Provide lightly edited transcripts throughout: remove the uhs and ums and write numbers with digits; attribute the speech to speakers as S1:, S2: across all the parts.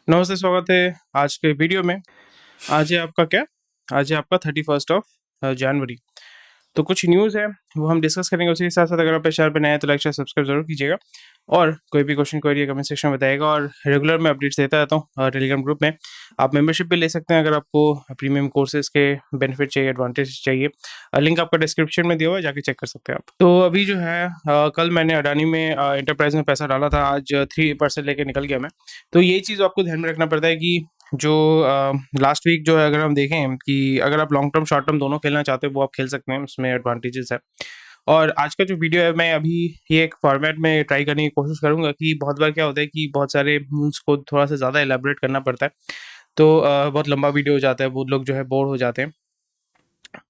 S1: नमस्ते, स्वागत है आज के वीडियो में। आज है आपका क्या? आज है आपका 31st ऑफ जनवरी। तो कुछ न्यूज़ है वो हम डिस्कस करेंगे। उसी के साथ साथ अगर आप चैनल पे नए हैं तो लाइक शेयर सब्सक्राइब जरूर कीजिएगा और कोई भी क्वेश्चन क्वेरी कमेंट सेक्शन में बताइएगा। और रेगुलर मैं अपडेट्स देता रहता हूँ टेलीग्राम ग्रुप में। आप मेंबरशिप भी ले सकते हैं अगर आपको प्रीमियम कोर्सेज के बेनिफिट चाहिए, एडवांटेज चाहिए। लिंक आपका डिस्क्रिप्शन में दिया हुआ है, जाके चेक कर सकते हैं आप। तो अभी जो है कल मैंने अडानी में एंटरप्राइज में पैसा डाला था, आज 3% लेके निकल गया मैं। तो ये चीज़ आपको ध्यान में रखना पड़ता है कि जो लास्ट वीक जो है अगर हम देखें कि अगर आप लॉन्ग टर्म शॉर्ट टर्म दोनों खेलना चाहते हो वो आप खेल सकते हैं, उसमें एडवांटेजेस है। और आज का जो वीडियो है मैं अभी ये एक फॉर्मेट में ट्राई करने की कोशिश करूंगा कि बहुत बार क्या होता है कि बहुत सारे न्यूज़ को थोड़ा सा ज़्यादा एलैबोरेट करना पड़ता है, तो बहुत लंबा वीडियो हो जाता है, बहुत लोग जो है बोर हो जाते हैं।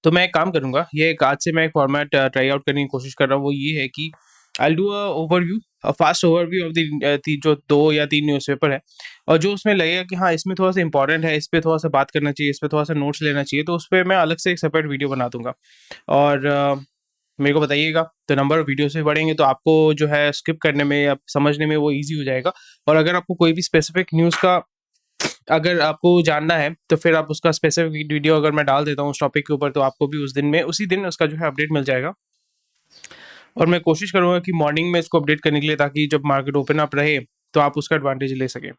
S1: तो मैं एक काम करूंगा, ये एक आज से मैं एक फॉर्मेट ट्राई आउट करने की कोशिश कर रहा हूँ। वो ये है कि I do a overview, fast overview of the जो 2 या 3 न्यूज़पेपर है, और जो उसमें लगेगा कि हाँ इसमें थोड़ा सा इंपॉर्टेंट है, इस पे थोड़ा सा बात करना चाहिए, इस पे थोड़ा सा नोट्स लेना चाहिए, तो उस पर मैं अलग से एक सेपरेट वीडियो बना दूंगा। और मेरे को बताइएगा, तो नंबर ऑफ वीडियो से बढ़ेंगे तो आपको जो है स्किप करने में या समझने में वो ईजी हो जाएगा। और अगर आपको कोई भी स्पेसिफिक न्यूज़ का अगर आपको जानना है तो फिर आप उसका स्पेसिफिक वीडियो अगर मैं डाल देता हूँ उस टॉपिक के ऊपर, तो आपको भी उस दिन में उसी दिन उसका जो है अपडेट मिल जाएगा। और मैं कोशिश करूंगा कि मॉर्निंग में इसको अपडेट करने के लिए, ताकि जब मार्केट ओपन अप रहे तो आप उसका एडवांटेज ले सकें।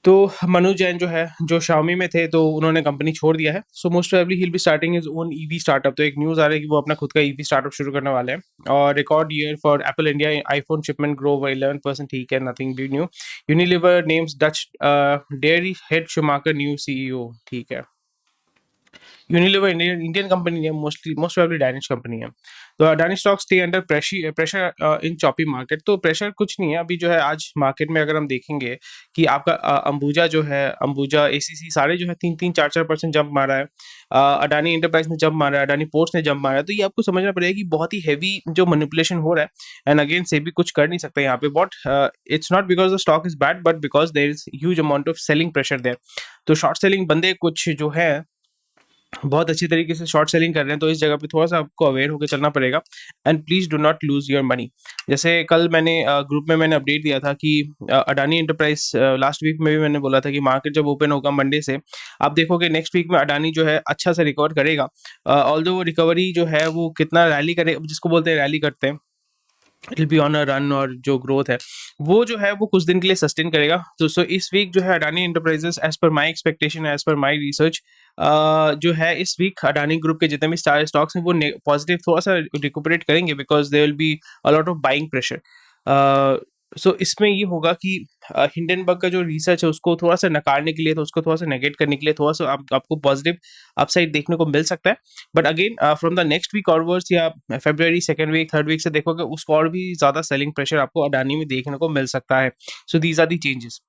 S1: तो मनोज जैन जो है, जो Xiaomi में थे, तो उन्होंने कंपनी छोड़ दिया है। So most probably he will be starting his own EV startup. तो एक न्यूज़ आ रही है कि वो अपना खुद का ईवी स्टार्टअप शुरू करने वाले हैं। और record year for Apple India, iPhone shipment grow by 11%। ठीक है, nothing big new. Unilever names Dutch dairy head Schumacher new CEO. ठीक है, यूनिलीवर इंडियन कंपनी है, मोस्ट प्रोबेबली डायनिश कंपनी है। तो Adani stock stay under pressure in choppy market. तो pressure कुछ नहीं है अभी जो है, आज मार्केट में अगर हम देखेंगे कि आपका अंबुजा जो है, अंबुजा एसीसी सारे जो है 3-4% जंप मारा है। अडानी इंटरप्राइज ने जंप मारा है, अडानी पोर्ट्स ने जंप मारा है। तो ये आपको समझना पड़ेगा कि बहुत ही हैवी जो मैनिपुलेशन हो रहा है। एंड अगेन से भी कुछ कर नहीं सकता यहाँ पे। But it's not because the stock is bad, but because there is huge amount of selling pressure there. तो शॉर्ट सेलिंग बंदे कुछ जो है बहुत अच्छी तरीके से शॉर्ट सेलिंग कर रहे हैं, तो इस जगह पे थोड़ा सा आपको अवेयर होकर चलना पड़ेगा। And please do not lose your money. जैसे कल मैंने ग्रुप में मैंने अपडेट दिया था कि अडानी एंटरप्राइज, लास्ट वीक में भी मैंने बोला था कि मार्केट जब ओपन होगा मंडे से, आप देखोगे नेक्स्ट वीक में अडानी जो है अच्छा से रिकवर करेगा। ऑल्दो वो रिकवरी जो है वो कितना रैली करे, जिसको बोलते हैं रैली करते हैं, it will be on a run, और जो ग्रोथ है वो जो है वो कुछ दिन के लिए सस्टेन करेगा। तो सो इस वीक जो है Adani Enterprises, as per my expectation, as per my research, जो है इस वीक अडानी ग्रुप के जितने भी स्टार स्टॉक्स हैं वो पॉजिटिव थोड़ा सा रिकुपरेट करेंगे, because there will be a lot of buying pressure. So इसमें ये होगा कि हिंडनबर्ग का जो रिसर्च है उसको थोड़ा सा नकारने के लिए, तो उसको थोड़ा सा नेगेट करने के लिए थोड़ा सा आपको पॉजिटिव अपसाइड देखने को मिल सकता है। But again from the next week onwards या फरवरी सेकंड वीक थर्ड वीक से देखोगे उसको और भी ज्यादा सेलिंग प्रेशर आपको अडानी में देखने को मिल सकता है। So these are the changes.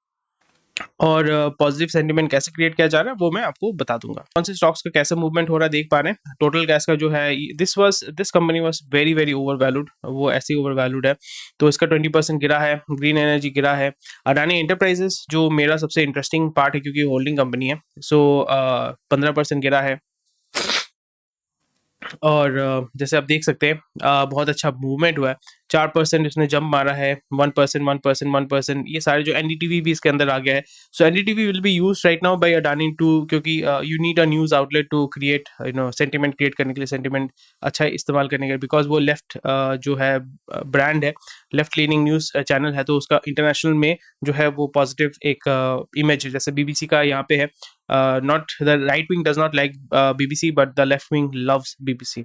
S1: और पॉजिटिव सेंटिमेंट कैसे क्रिएट किया जा रहा है वो मैं आपको बता दूंगा। कौन से स्टॉक्स का कैसे मूवमेंट हो रहा है देख पा रहे हैं। टोटल गैस का जो है, this company was very very over valued, वो ऐसे ओवर वैल्यूड है, तो इसका 20% गिरा है। ग्रीन एनर्जी गिरा है। अडानी एंटरप्राइजेस जो मेरा सबसे इंटरेस्टिंग पार्ट है क्योंकि होल्डिंग कंपनी है, सो 15% गिरा है। और जैसे आप देख सकते हैं बहुत अच्छा मूवमेंट हुआ है। 4% उसने जंप मारा है, 1%, 1%, 1%, ये सारे जो एनडीटीवी भी इसके अंदर आ गया है। So NDTV will be use right now by Adani too, क्योंकि you need a news outlet to create sentiment create करने के लिए, सेंटिमेंट अच्छा इस्तेमाल करने के लिए, बिकॉज वो लेफ्ट जो है ब्रांड है, लेफ्ट लीनिंग न्यूज चैनल है, तो उसका इंटरनेशनल में जो है वो पॉजिटिव एक इमेज है। जैसे बीबीसी का यहाँ पे है, not the right wing does not like BBC, but the left wing loves BBC.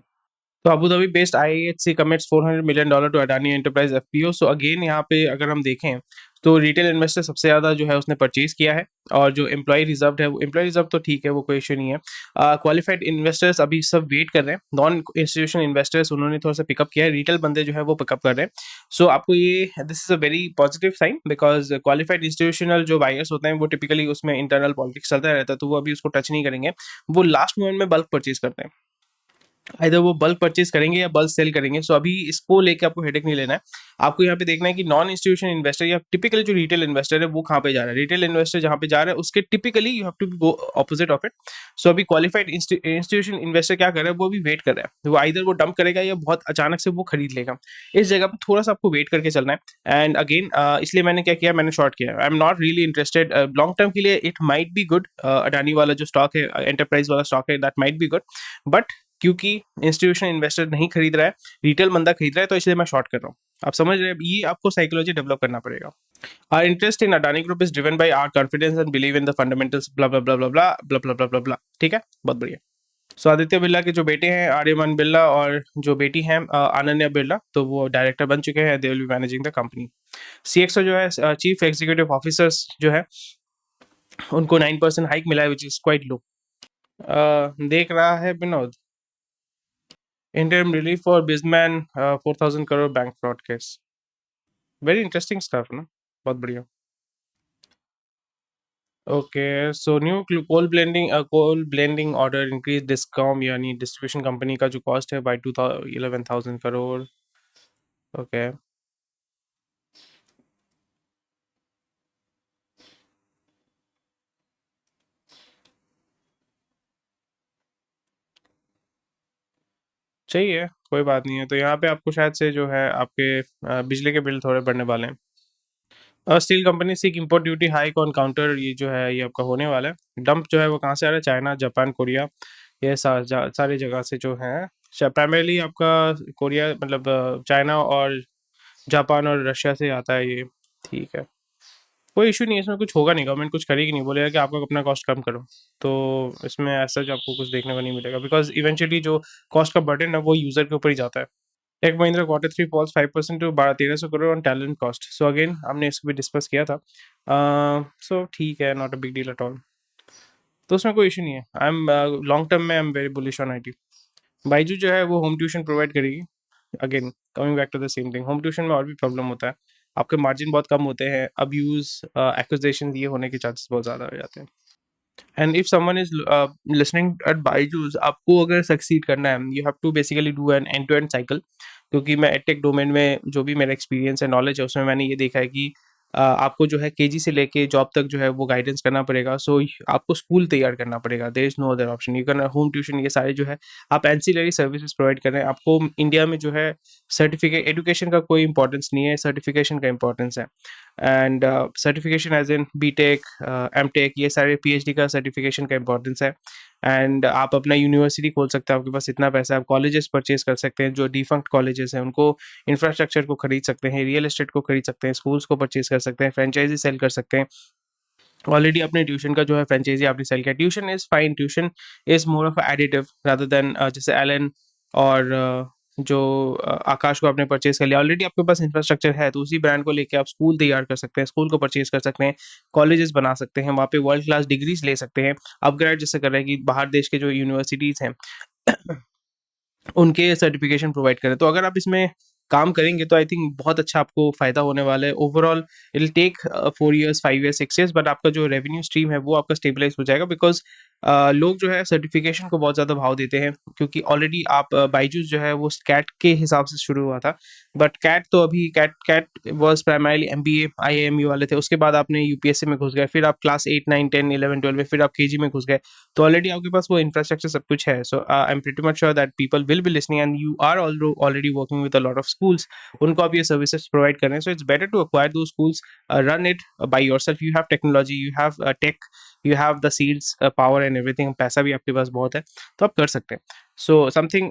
S1: तो Abu Dhabi based IHC commits $400 million to Adani Enterprise FPO। So again यहाँ पे अगर हम देखें तो रिटेल इन्वेस्टर सबसे ज़्यादा जो है उसने परचेज किया है, और जो एम्प्लॉय रिजर्व है, वो एम्प्लॉय रिजर्व तो ठीक है, वो कोई इशू नहीं है। क्वालिफाइड इन्वेस्टर्स अभी सब वेट कर रहे हैं। नॉन इंस्टीट्यूशनल इन्वेस्टर्स उन्होंने थोड़ा सा पिकअप किया है, रिटेल बंदे जो है वो पिकअप कर रहे हैं। सो आपको ये, this is a very positive sign, because qualified institutional जो बायर्स होते हैं वो टिपिकली उसमें इंटरनल पॉलिटिक्स चलता रहता है, तो वो अभी उसको टच नहीं करेंगे, वो लास्ट मोमेंट में बल्क परचेज करते हैं। इधर वो बल्क परचेज करेंगे या बल्क सेल करेंगे। सो अभी इसको लेके आपको हेडेक नहीं लेना है। आपको यहाँ पे देखना है कि नॉन इंस्टीट्यूशन इन्वेस्टर या टिपिकली जो रिटेल इन्वेस्टर है वो कहाँ पे जा रहा है। रिटेल इन्वेस्टर जहाँ पे जा रहा है उसके typically you have to go opposite of it. So अभी क्वालिफाइड इंस्टीट्यूशन इन्वेस्टर क्या कर रहा है, वो अभी वेट कर रहा है। वो आइदर वो डंप करेगा या बहुत अचानक से वो खरीद लेगा। इस जगह पे थोड़ा सा आपको वेट करके चलना है। एंड अगेन इसलिए मैंने क्या किया, मैंने शॉर्ट किया। I am not really interested long term के लिए। It might be good, Adani वाला जो स्टॉक है, एंटरप्राइज वाला स्टॉक है, that might be good, but क्योंकि इंस्टीट्यूशनल इन्वेस्टर नहीं खरीद रहा है, रिटेल बंदा खरीद रहा है, तो इसलिए मैं शॉर्ट कर रहा हूँ। आप समझ रहे हैं, ये आपको साइकोलॉजी डेवलप करना पड़ेगा। Our interest in Adani group is driven by our confidence and believe in the fundamentals blah blah blah blah blah blah blah blah blah blah. ठीक है, बहुत बढ़िया। सो आदित्य बिरला के जो बेटे हैं आर्यमन बिरला, और जो बेटी हैं अनन्या बिरला, तो वो डायरेक्टर बन चुके हैं। दे will be managing the company. CXO जो है, चीफ एग्जीक्यूटिव ऑफिसर्स जो है, उनको 9% हाइक मिला है, विच इज क्वाइट लो। देख रहा है Vinod. Interim relief for Bisman, 4,000 crore bank fraud case. Very interesting stuff, ना? बहुत बढ़िया। Okay, so new coal blending order increase discount, यानी distribution company का जो cost है by 11,000 crore. Okay. चाहिए, कोई बात नहीं है। तो यहाँ पे आपको शायद से जो है आपके बिजली के बिल थोड़े बढ़ने वाले हैं। Steel company seek import duty hike on counter, ये जो है ये आपका होने वाला है। डंप जो है वो कहाँ से आ रहा है, चाइना, जापान, कोरिया, ये सारी जगह से जो है। प्राइमरली आपका कोरिया मतलब चाइना और जापान और रशिया से आता है ये। ठीक है, कोई इशू नहीं है, इसमें कुछ होगा नहीं। गवर्नमेंट कुछ करेगी नहीं, बोलेगा कि आपका अपना कॉस्ट कम करो। तो इसमें ऐसा जो आपको कुछ देखने को नहीं मिलेगा, बिकॉज इवेंचुअली जो कॉस्ट का बर्डन है वो यूजर के ऊपर ही जाता है। Tech Mahindra Q3 falls 5% to 1300 crore on talent cost. So again हमने इसको भी डिस्कस किया था। सो ठीक है, not a big deal at all. तो उसमें कोई इशू नहीं है। आई एम लॉन्ग टर्म में I am very bullish on IT. Byju जो है वो होम ट्यूशन प्रोवाइड करेगी। Again coming back to the same thing, home tuition में और भी प्रॉब्लम होता है। आपके मार्जिन बहुत कम होते हैं, अब्यूज, एक्विजिशन ये होने के चांसेस बहुत ज़्यादा हो जाते हैं। And if someone is listening at Byju's, आपको अगर सक्सीड करना है, you have to basically do an end to end cycle. क्योंकि मैं एडटेक डोमेन में जो भी मेरा एक्सपीरियंस है, नॉलेज है, उसमें मैंने ये देखा है कि आपको जो है केजी से लेके जॉब तक जो है वो गाइडेंस करना पड़ेगा। सो आपको स्कूल तैयार करना पड़ेगा। There is no other option. You can home tuition, ये सारे जो है आप एंसिलरी सर्विसेज प्रोवाइड कर रहे हैं। आपको इंडिया में जो है सर्टिफिकेट एजुकेशन का कोई इंपॉर्टेंस नहीं है, सर्टिफिकेशन का इंपॉर्टेंस है। And certification as in BTech, MTech, ये सारे पीएचडी का सर्टिफिकेशन का इंपॉर्टेंस है। एंड आप अपना यूनिवर्सिटी खोल सकते हैं, आपके पास इतना पैसा है। आप कॉलेजेस परचेज कर सकते हैं, जो डिफंक्ट कॉलेजेस हैं उनको, इंफ्रास्ट्रक्चर को खरीद सकते हैं, रियल एस्टेट को खरीद सकते हैं, स्कूल्स को परचेज कर सकते हैं, फ्रेंचाइजी सेल कर सकते हैं। ऑलरेडी अपने ट्यूशन का जो है फ्रेंचाइजी आपने सेल किया। Tuition is fine, tuition is more of additive rather than जैसे एलन और जो आकाश को आपने परचेज कर लिया। ऑलरेडी आपके पास इंफ्रास्ट्रक्चर है, तो उसी ब्रांड को लेके आप स्कूल तैयार कर सकते हैं, स्कूल को परचेज कर सकते हैं, कॉलेजेस बना सकते हैं, वहाँ पे वर्ल्ड क्लास डिग्रीज ले सकते हैं। अपग्रेड जैसे कर रहे हैं कि बाहर देश के जो यूनिवर्सिटीज़ हैं उनके सर्टिफिकेशन प्रोवाइड करें। तो अगर आप इसमें काम करेंगे तो आई थिंक बहुत अच्छा आपको फायदा होने वाला है। Overall it will take 4 years, 5 years, 6 years, but आपका जो रेवेन्यू स्ट्रीम है वो आपका स्टेबलाइज हो जाएगा। बिकॉज लोग जो है सर्टिफिकेशन को बहुत ज़्यादा भाव देते हैं, क्योंकि ऑलरेडी आप बाइजूस जो है वो कैट के हिसाब से शुरू हुआ था। बट कैट तो अभी CAT CAT was primarily MBA IIMU वाले थे। उसके बाद आपने यूपीएससी में घुस गए, फिर आप क्लास 8, 9, 10, 11, 12 में, फिर आप केजी में घुस गए। तो ऑलरेडी आपके पास वो इंफ्रास्ट्रक्चर सब कुछ है। So I am pretty much sure that people will be listening and you are already working with a lot of schools. उनको आप ये सर्विसेज प्रोवाइड कर रहे हैं। So it's better to acquire दो schools, run it by yourself. You have technology, you have tech, you have the seeds, power and everything. पैसा भी आपके पास बहुत है, तो आप कर सकते हैं। सो समथिंग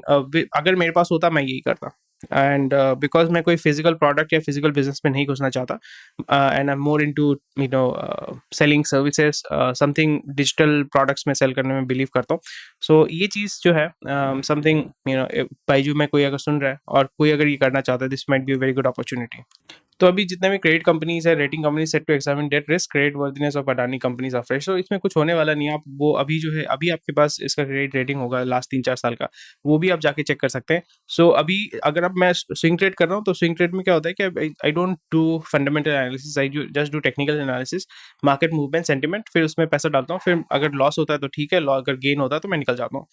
S1: अगर मेरे पास होता मैं यही करता। एंड बिकॉज मैं कोई फिजिकल प्रोडक्ट या फिजिकल बिजनेस में नहीं घुसना चाहता, and I am more into you know selling services, something digital products में सेल करने में बिलीव करता हूँ। सो ये चीज़ जो है समथिंग यू नो बाइजू में कोई अगर सुन रहा है और कोई अगर ये करना चाहता है, this might be a very good opportunity. तो अभी जितने भी क्रेडिट कंपनीज है, rating company set to examine debt risk, credit worthiness of Adani companies are fresh. तो इसमें कुछ होने वाला नहीं है। आप वो अभी जो है अभी आपके पास इसका क्रेडिट रेटिंग होगा लास्ट 3-4 साल का, वो भी आप जाके चेक कर सकते हैं। सो अभी अगर आप मैं स्विंग ट्रेड कर रहा हूँ, तो स्विंग ट्रेड में क्या होता है कि I don't do fundamental analysis, I just do technical analysis, market movement, sentiment, फिर उसमें पैसा डालता हूँ। फिर अगर लॉस होता है तो ठीक है, अगर गेन होता है तो मैं निकल जाता हूँ।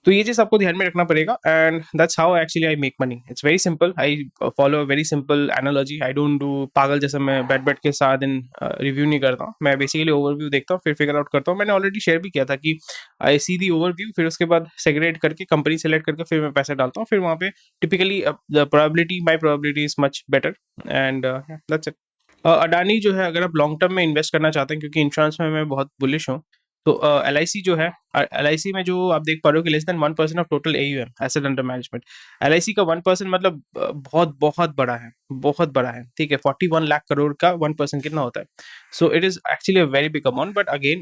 S1: तो ये चीज़ आपको ध्यान में रखना पड़ेगा, and that's how actually I make money. It's very simple, I follow a very simple analogy. I don't do पागल जैसे मैं बैठ बैठ के सारा दिन रिव्यू नहीं करता हूँ। मैं बेसिकली ओवरव्यू देखता हूँ, फिर फिगर आउट करता हूँ। मैंने ऑलरेडी शेयर भी किया था कि आई सी दी ओवरव्यू, फिर उसके बाद सेग्रेगेट करके कंपनी सेलेक्ट करके फिर मैं पैसे डालता हूँ। फिर वहाँ पे typically the probability, my probability is much better, and that's it. Adani जो है, अगर आप लॉन्ग टर्म में इन्वेस्ट करना चाहते हैं, क्योंकि इंश्योरेंस में मैं बहुत बुलिश हूँ, तो एल आई सी जो है, एल आई सी में जो आप देख पा रहे हो कि less than 1% of total AUM, asset under management. L I C का 1% मतलब बहुत बहुत बड़ा है, बहुत बड़ा है, ठीक है। 41 लाख करोड़ का 1% कितना होता है? So it is actually a very big amount. But again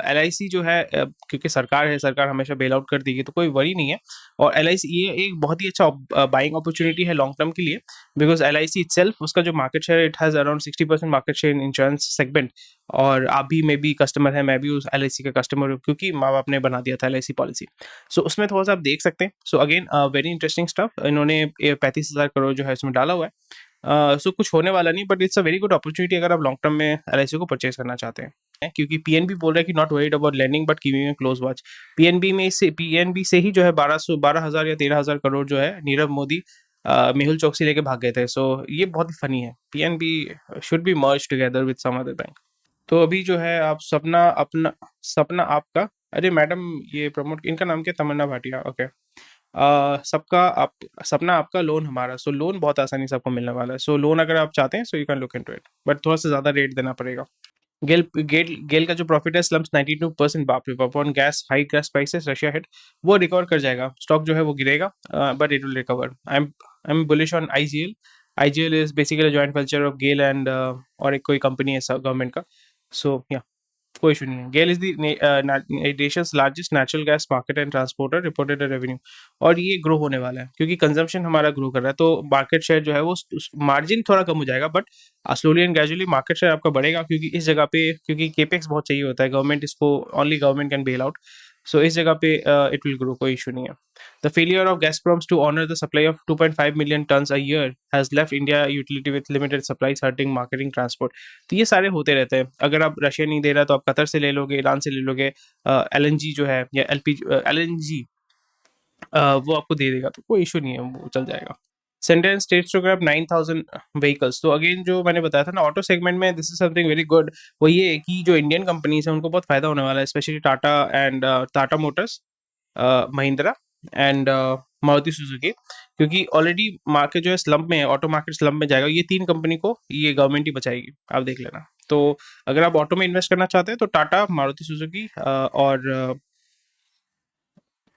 S1: L I C जो है, क्योंकि सरकार है, सरकार हमेशा बेल आउट कर देगी, तो कोई वरी नहीं है। और एल आई सी ये एक बहुत ही अच्छा बाइंग अपॉर्चुनिटी है लॉन्ग टर्म के लिए, because L I C itself, उसका जो market share, it has around 60% market share in insurance segment. और आप भी मे बी कस्टमर है, मैं भी उस एल आई सी का कस्टमर हूँ, क्योंकि माँ बाप ने बना दिया था एल आई सी पॉलिसी। सो उसमें थोड़ा सा आप देख सकते हैं। So again very interesting stuff, इन्होंने 35,000 करोड़ जो है इसमें डाला हुआ है। सो कुछ होने वाला नहीं, but it's a very good opportunity अगर आप लॉन्ग टर्म में एल आई सी को परचेज करना चाहते हैं। क्योंकि पीएनबी बोल रहा है कि not worried about landing but keeping close watch. PNB से ही जो है 12,000 या 13,000 करोड़ जो है नीरव मोदी मेहुल चौकसी लेके भाग गए थे। सो ये बहुत ही फनी है। PNB should be merge together with some other bank. तो अभी जो है आप सपना अपना, सपना आपका, अरे मैडम ये प्रमोट, इनका नाम क्या? तमन्ना भाटिया, ओके। सबका आप, सपना आपका, लोन हमारा। सो लोन बहुत आसानी से आपको मिलने वाला है। सो लोन अगर आप चाहते हैं, so you can look into it, but थोड़ा सा ज्यादा रेट देना पड़ेगा। गेल का जो प्रॉफिट है स्लम्स 92%, बाप रे बाप। On gas, high gas prices, Russia hit, वो रिकवर कर जाएगा। स्टॉक जो है वो गिरेगा, but it will recover. I am bullish on IGL. IGL is basically joint venture of GAIL and और एक कोई कंपनी है गवर्नमेंट का। सो या कोई इशू नहीं है। GAIL is the nation's largest natural gas market and transporter, reported revenue. और ये ग्रो होने वाला है, क्योंकि कंजम्पशन हमारा ग्रो कर रहा है, तो मार्केट शेयर जो है वो, मार्जिन थोड़ा कम हो जाएगा, but slowly and gradually market share आपका बढ़ेगा। क्योंकि इस जगह पे, क्योंकि केपेक्स बहुत चाहिए होता है, गवर्नमेंट इसको, only government can bail out. So इस जगह पे इट विल ग्रो, कोई इशू नहीं है। The failure of Gazprom's to honour the supply of 2.5 million tons a year has left India utility with limited supplies, hurting marketing, transport. तो ये सारे होते रहते हैं। अगर आप रशिया नहीं दे रहा तो आप कतर से ले लोगे, ईरान से ले लोगे। LNG जो है, या LPG, LNG वो आपको दे देगा, तो कोई इशू नहीं है, वो चल जाएगा। Sentence states to grab 9,000 vehicles. तो अगेन जो मैंने बताया था ना, ऑटो सेगमेंट में this is something very good. वो ये है कि जो इंडियन कंपनीज हैं उनको बहुत फायदा होने वाला है, specially Tata and Tata Motors, Mahindra and Maruti Suzuki. क्योंकि ऑलरेडी मार्केट जो है स्लम्प में है, ऑटो मार्केट स्लम्प में जाएगा। ये तीन कंपनी को ये गवर्नमेंट ही बचाएगी, आप देख लेना। तो अगर आप ऑटो में इन्वेस्ट करना चाहते हैं तो टाटा, मारुति सुजुकी और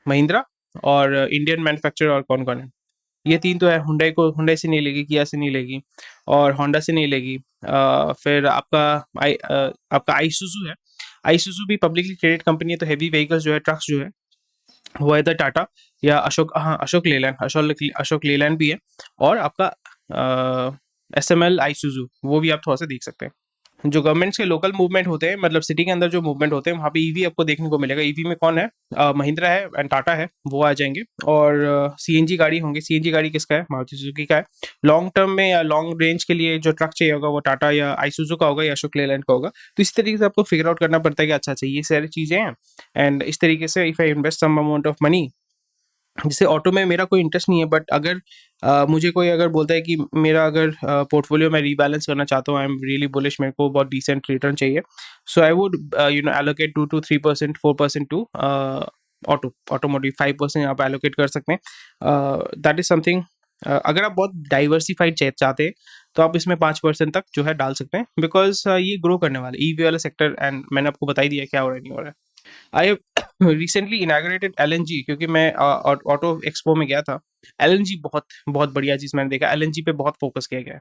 S1: महिंद्रा, और इंडियन मैन्युफैक्चरर और कौन कौन है, ये तीन तो है। हुंडई से नहीं लेगी, किया से नहीं लेगी, और होंडा से नहीं लेगी। फिर आपका आईसुजू है। आईसुजू भी पब्लिकली ट्रेडेड कंपनी है, तो हैवी व्हीकल्स जो है, ट्रक्स जो है, वो है द टाटा या अशोक, हाँ अशोक लेलैंड, अशोक लेलैंड भी है। और आपका SML आईसुजू, वो भी आप थोड़ा सा देख सकते हैं। जो गवर्नमेंट्स के लोकल मूवमेंट होते हैं, मतलब सिटी के अंदर जो मूवमेंट होते हैं, वहाँ पे ईवी आपको देखने को मिलेगा। ईवी में कौन है? महिंद्रा है एंड टाटा है, वो आ जाएंगे। और CNG गाड़ी होंगे। CNG गाड़ी किसका है? मारुति सुजुकी का है। लॉन्ग टर्म में या लॉन्ग रेंज के लिए जो ट्रक चाहिए होगा, वो टाटा या आईसुजू का होगा या अशोक लेलैंड का होगा। तो इस तरीके से आपको फिगर आउट करना पड़ता है कि अच्छा ये सारी चीज़ें हैं, एंड इस तरीके से if I invest some amount of money, जैसे ऑटो में मेरा कोई इंटरेस्ट नहीं है, बट अगर मुझे कोई अगर बोलता है कि मेरा अगर पोर्टफोलियो में रीबैलेंस करना चाहता हूँ, आई एम रियली बुलिश, मेरे को बहुत डिसेंट रिटर्न चाहिए, so I would allocate 2 to 3%, 4% to automotive, 5% आप एलोकेट कर सकते हैं। That is something. अगर आप बहुत डाइवर्सिफाइड चाहते हैं तो आप इसमें 5% तक जो है डाल सकते हैं, बिकॉज ये ग्रो करने वाला है ईवी वाला सेक्टर, एंड मैंने आपको बता ही दिया क्या हो रहा है, नहीं हो रहा है। I have recently inaugurated LNG, क्योंकि मैं ऑटो एक्सपो में गया था। LNG बहुत बहुत बढ़िया चीज मैंने देखा, LNG पे बहुत फोकस किया गया है।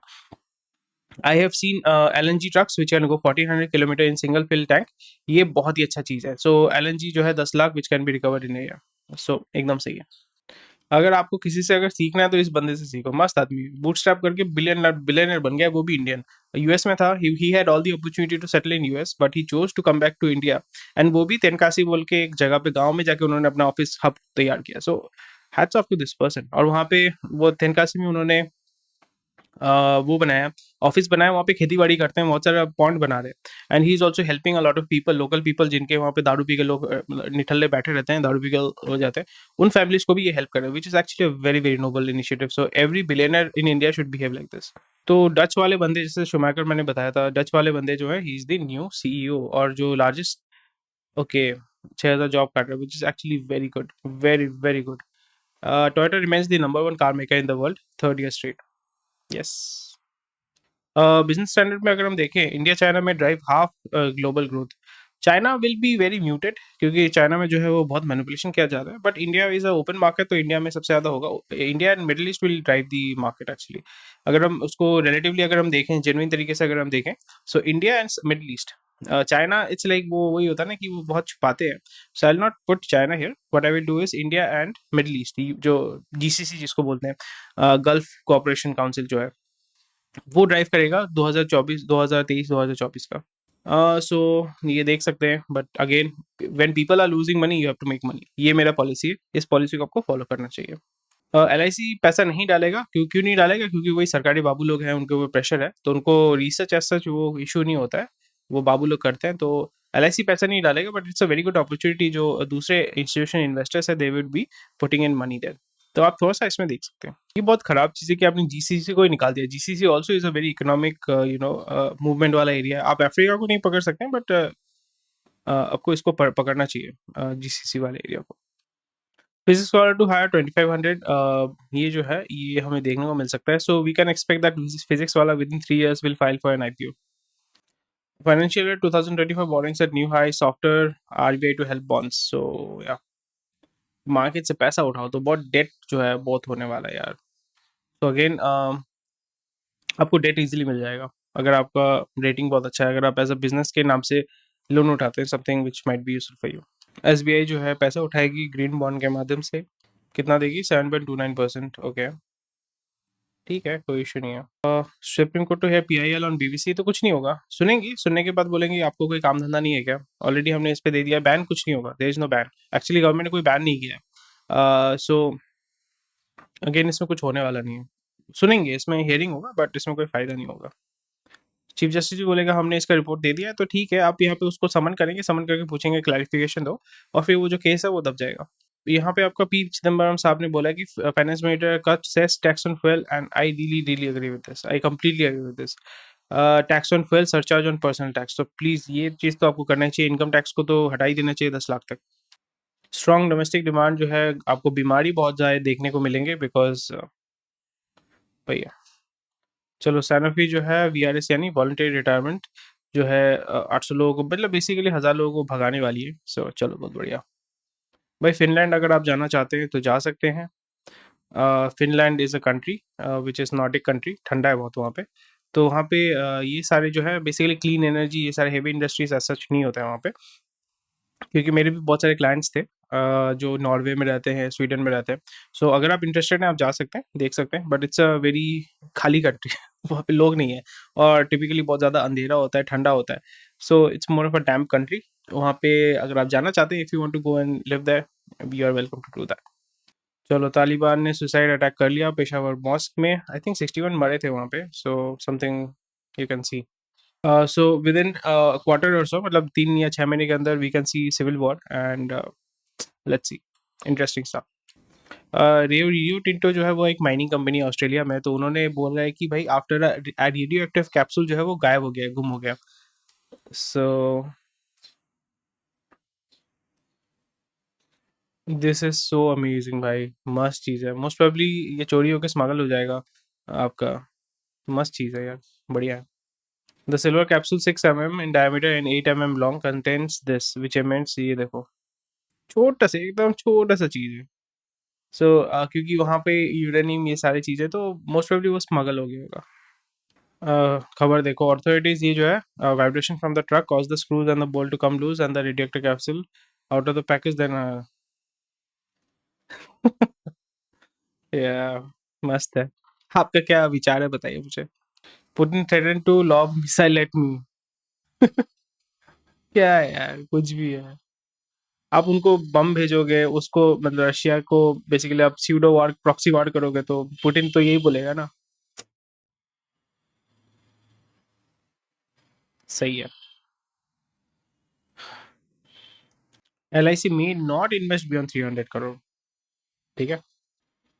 S1: I have seen LNG trucks which can go 1400 kilometre in single fill tank. ये बहुत ही अच्छा चीज है। सो LNG जो है 10 lakh which can be recovered in year. So एकदम सही है। अगर आपको किसी से अगर सीखना है तो इस बंदे से सीखो, मस्त आदमी, बूटस्ट्रैप करके बिलियनर बन गया, वो भी इंडियन। यूएस में था, he had all the opportunity to settle in US, but he chose to come back to India, and वो भी तेनकासी बोल के एक जगह पे, गांव में जाके उन्होंने अपना ऑफिस हब तैयार किया। So hats off to this person. और वहाँ पे वो तेनकासी में उन्होंने वो बनाया, ऑफिस बनाया, वहाँ पे खेती बाड़ी करते हैं, बहुत सारा पॉन्ड बना रहे हैं। And he is also helping a lot of people, local people जिनके वहाँ पे दारू पी के लोग निठल्ले बैठे रहते हैं, दारू पी के हो जाते हैं, उन फैमिलीज को भी ये हेल्प कर रहे हैं, which is actually very very noble initiative. So every billionaire in India should behave like this. तो डच वाले बंदे, जैसे शुमाकर मैंने बताया था, डच वाले बंदे जो है, he is the new CEO और जो लार्जेस्ट, ओके, 6,000 जॉब काट रहे हैं, which is actually very good, very very good. Toyota remains the number one car maker in the world, third year straight. Yes. Business standard में अगर हम देखें, India China में drive half global growth. China will be very muted, क्योंकि China में जो है वो बहुत मैनिपुलेशन किया जा रहा है, but India is a open market, तो इंडिया में सबसे ज़्यादा होगा। India and Middle east will drive the market actually. अगर हम उसको रिलेटिवली अगर हम देखें, जेन्युइन तरीके से अगर हम देखें, so India and Middle east, China it's like वो वही होता है ना कि वो बहुत छुपाते हैं। So I will not put China here, what I will do is India and Middle East, जो जीसीसी जिसको बोलते हैं, गल्फ कोऑपरेशन काउंसिल जो है, वो ड्राइव करेगा 2024, 2023, 2024 का। सो ये देख सकते हैं, but again, when people are losing money, you have to make money, ये मेरा पॉलिसी है, इस पॉलिसी को आपको फॉलो करना चाहिए। एल आई सी पैसा नहीं डालेगा, क्यों नहीं डालेगा? क्योंकि वही सरकारी बाबू लोग हैं, उनके ऊपर प्रेशर है, तो उनको रिसर्च एज सच वो इशू नहीं होता है, वो बाबू लोग करते हैं, तो एल आई सी पैसा नहीं डालेगा, but it's a very good opportunity, जो दूसरे इंस्टीट्यूशन इन्वेस्टर्स है, they will be putting in money there. तो आप थोड़ा सा इसमें देख सकते हैं। ये बहुत खराब चीज़ है कि आपने जीसीसी को ही निकाल दिया। GCC also is a very economic movement वाला एरिया है। आप अफ्रीका को नहीं पकड़ सकते हैं, बट आपको इसको पकड़ना चाहिए, जीसीसी वाले एरिया को। फिजिक्स वाला टू हायर 2500, ये जो है ये हमें देखने को मिल सकता है। So we can expect that physics वाला within 3 years will file for an IPO. Financial year 2025 borrowings at new high, software RBI to help bonds. So या मार्केट से पैसा उठाओ, तो बहुत डेट जो है बहुत होने वाला है यार। तो अगेन आपको डेट इजीली मिल जाएगा अगर आपका रेटिंग बहुत अच्छा है, अगर आप एज अ बिजनेस के नाम से लोन उठाते हैं, something which might be useful for you. SBI जो है पैसा उठाएगी ग्रीन बॉन्ड के माध्यम से, कितना देगी? 7.29%। ओके, ठीक है, कोई इशू नहीं है। सुप्रीम कोर्ट तो है पीआईएल ऑन बीबीसी, तो कुछ नहीं होगा, सुनेंगी, सुनने के बाद बोलेंगे आपको कोई काम धंधा नहीं है क्या? ऑलरेडी हमने इस पे दे दिया बैन, कुछ नहीं होगा, there is no ban. Actually government ने कोई बैन नहीं किया है। सो अगेन इसमें कुछ होने वाला नहीं है, सुनेंगे, इसमें हियरिंग होगा, बट इसमें कोई फायदा नहीं होगा। चीफ जस्टिस भी बोलेगा हमने इसका रिपोर्ट दे दिया है, तो ठीक है, आप यहाँ पे उसको समन करेंगे, समन करके पूछेंगे क्लैरिफिकेशन दो, और फिर वो जो केस है वो दब जाएगा। यहाँ पे आपका पी चिदम्बरम साहब ने बोला कि finance minister cut cess tax on fuel, and I really really agree with this, I completely agree with this. Tax on fuel, surcharge on personal tax, तो प्लीज ये चीज़ तो आपको करना चाहिए। इनकम टैक्स को तो हटा ही देना चाहिए 10 लाख तक। स्ट्रॉन्ग डोमेस्टिक डिमांड जो है, आपको बीमारी बहुत ज़्यादा देखने को मिलेंगे, बिकॉज भैया चलो, सैनोफी जो है वीआरएस यानी वॉलंटरी रिटायरमेंट जो है, 800 लोगों को, मतलब बेसिकली 1000 लोगों को भगाने वाली है। सो चलो, बहुत बढ़िया भाई। फिनलैंड अगर आप जाना चाहते हैं तो जा सकते हैं। Finland is a country which is Nordic country, ठंडा है बहुत वहाँ पे। तो वहाँ पे ये सारे जो है बेसिकली क्लीन एनर्जी, ये सारे हेवी इंडस्ट्रीज एज सच नहीं होते हैं वहाँ पे, क्योंकि मेरे भी बहुत सारे क्लाइंट्स थे जो नॉर्वे में रहते हैं, स्वीडन में रहते हैं। सो अगर आप इंटरेस्टेड हैं, आप जा सकते हैं, देख सकते हैं, बट इट्स अ वेरी खाली कंट्री वहाँ पे लोग नहीं है, और टिपिकली बहुत ज़्यादा अंधेरा होता है, ठंडा होता है। So it's more of a damp country. वहाँ पे अगर आप जाना चाहते हैं, if you want to go and live there, you are welcome to do that. चलो, तालिबान ने सुसाइड अटैक कर लिया पेशावर मॉस्क में, आई थिंक 61 मरे थे वहाँ पे। So something you can see. So within quarter और सो, मतलब 3 या 6 महीने के अंदर, we can see civil war, and let's see, interesting stuff. Rio Tinto जो है वो एक माइनिंग कंपनी है ऑस्ट्रेलिया में, तो उन्होंने बोला है कि भाई आफ्टर रेडियो एक्टिव कैप्सूल जो है वो गायब हो गया, गुम हो गया। So this is so amazing भाई, मस्त चीज़ है। मोस्ट प्रोबेबली ये चोरी होकर स्मगल हो जाएगा आपका, मस्त चीज़ है यार, बढ़िया है। The silver capsule 6 mm in diameter and 8 mm long contains this which elements, ये देखो, छोटा सा, एकदम छोटा सा चीज़ है। सो क्योंकि वहाँ पे यूरेनियम ये सारी चीज़ें, तो मोस्ट प्रोबेबली वो स्मगल हो गया होगा। खबर देखो, अथॉरिटीज ये जो है, vibration from the truck cause the screws and the bolt to come loose and the radioactive capsule out of the package, then या मस्त है। आपका क्या विचार है, बताइए मुझे। Putin threaten to lob missile at me क्या है यार, कुछ भी है। आप उनको बम भेजोगे, उसको मतलब रशिया को बेसिकली आप स्यूडो वार, प्रॉक्सी वार करोगे, तो पुतिन तो यही बोलेगा ना। सही है। LIC may not invest beyond 300 crore. ठीक है।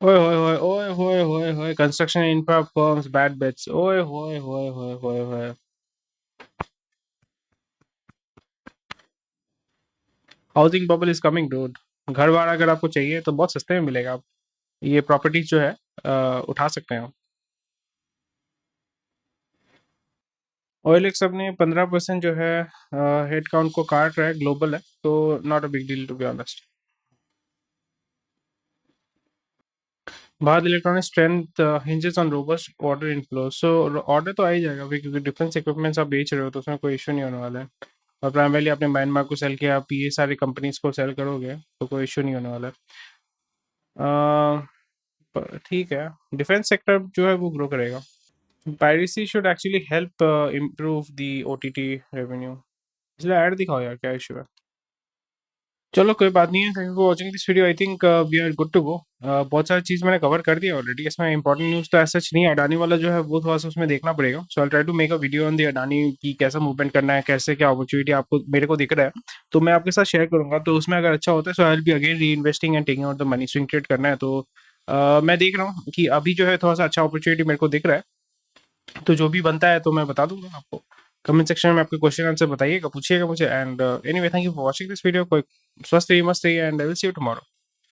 S1: ओए होए होए ओए होए होए होए construction infra firms bad bets ओए होए होए होए होए होए। Housing bubble is coming dude. घर बार अगर आपको चाहिए तो बहुत सस्ते में मिलेगा। आप ये प्रॉपर्टीज जो है उठा सकते हैं। OLX अपने 15% जो है हेड काउंट को काट रहा है, ग्लोबल है तो not a big deal to be honest. Bharat electronic strength hinges on robust order inflow. So order तो आ ही जाएगा भाई, क्योंकि डिफेंस इक्विपमेंट्स आप बेच रहे हो तो उसमें कोई इशू नहीं होने वाला है। और प्राइमरली आपने म्यांमार को सेल किया, आप ये सारी कंपनीज को सेल करोगे तो कोई इशू नहीं होने वाला है। ठीक है, डिफेंस सेक्टर जो है वो ग्रो करेगा। Piracy should actually help improve the OTT revenue. इसलिए ऐड दिखाओ यार, क्या इशू है। चलो कोई बात नहीं है। Thank you for watching this video. I think we are good to go. बहुत सारी चीज़ मैंने कवर कर दिया ऑलरेडी। इसमें इंपॉर्टेंट न्यूज़ तो ऐसा नहीं है। अडानी वाला जो है वो थोड़ा सा उसमें देखना पड़ेगा। So I try to make a video on the Adani की कैसा मूवमेंट करना है, कैसे क्या अपॉर्चुनिटी आपको मेरे को दिख रहा है तो मैं आपके साथ शेयर करूंगा। तो उसमें अगर अच्छा होता है so I will be again री investing and taking out the money. Swing trade करना है तो मैं देख रहा हूँ कि अभी जो है थोड़ा सा अच्छा अपॉर्चुनिटी मेरे को दिख रहा है। तो जो भी बनता है तो मैं बता दूंगा आपको। कमेंट सेक्शन में आपके क्वेश्चन आंसर बताइएगा, पूछिएगा मुझे। And anyway thank you for watching this video. कोई स्वस्थ रहिए, मस्त रहिए and I will see you tomorrow.